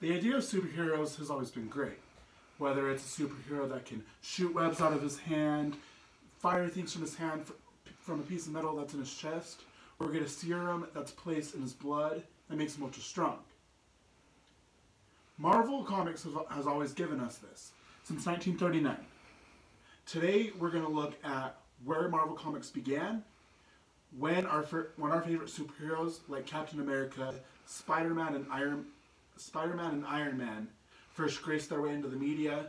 The idea of superheroes has always been great. Whether it's a superhero that can shoot webs out of his hand, fire things from his hand from a piece of metal that's in his chest, or get a serum that's placed in his blood that makes him ultra strong. Marvel Comics has always given us this, since 1939. Today we're going to look at where Marvel Comics began, when our favorite superheroes like Captain America, Spider-Man, and Iron Man first graced their way into the media,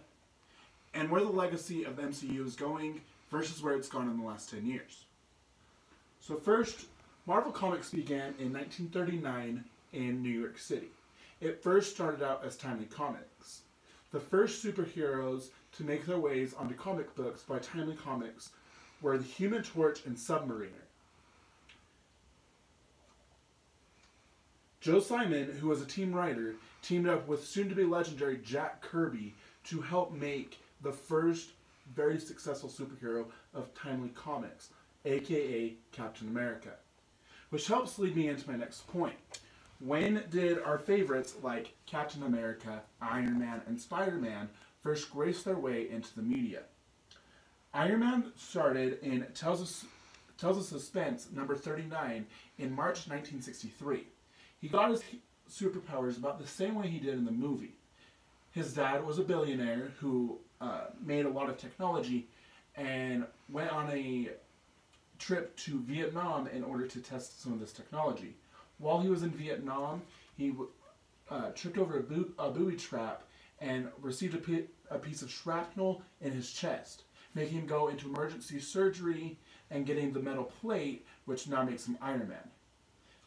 and where the legacy of the MCU is going versus where it's gone in the last 10 years. So first, Marvel Comics began in 1939 in New York City. It first started out as Timely Comics. The first superheroes to make their ways onto comic books by Timely Comics were the Human Torch and Submariner. Joe Simon, who was a team writer, teamed up with soon-to-be legendary Jack Kirby to help make the first very successful superhero of Timely Comics, aka Captain America. Which helps lead me into my next point. When did our favorites like Captain America, Iron Man, and Spider-Man first grace their way into the media? Iron Man started in Tales of Suspense number 39 in March 1963. He got his superpowers about the same way he did in the movie. His dad was a billionaire who made a lot of technology and went on a trip to Vietnam in order to test some of this technology. While he was in Vietnam, he tripped over a booby trap and received a piece of shrapnel in his chest, making him go into emergency surgery and getting the metal plate, which now makes him Iron Man.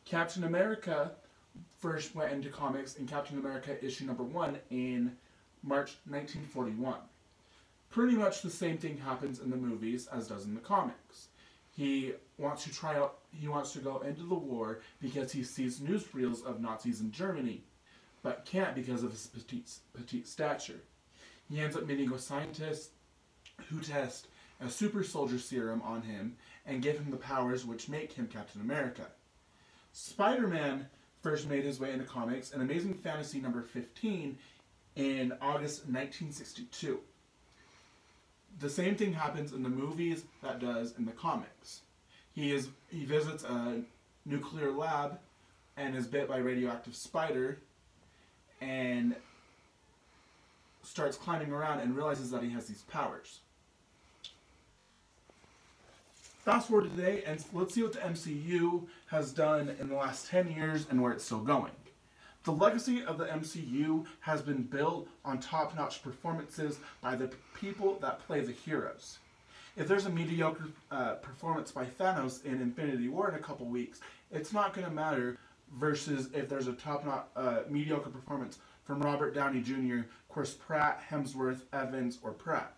Captain America first went into comics in Captain America issue number 1 in March 1941. Pretty much the same thing happens in the movies as does in the comics. He wants to go into the war because he sees newsreels of Nazis in Germany, but can't because of his petite stature. He ends up meeting with scientists who test a super soldier serum on him and give him the powers which make him Captain America. Spider-Man first made his way into comics in Amazing Fantasy number 15 in August 1962. The same thing happens in the movies that does in the comics. He visits a nuclear lab and is bit by a radioactive spider and starts climbing around and realizes that he has these powers. Fast forward to today and let's see what the MCU has done in the last 10 years and where it's still going. The legacy of the MCU has been built on top-notch performances by the people that play the heroes. If there's a mediocre performance by Thanos in Infinity War in a couple weeks, it's not going to matter versus if there's a top-notch mediocre performance from Robert Downey Jr., Chris Pratt, Hemsworth, Evans, or Pratt.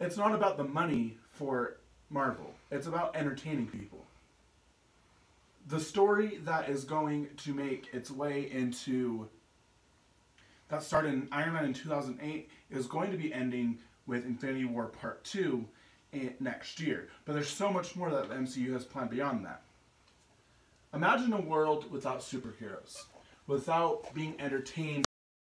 It's not about the money for Marvel. It's about entertaining people. The story that is going to make its way into, that started in Iron Man in 2008, is going to be ending with Infinity War Part 2 next year. But there's so much more that the MCU has planned beyond that. Imagine a world without superheroes, without being entertained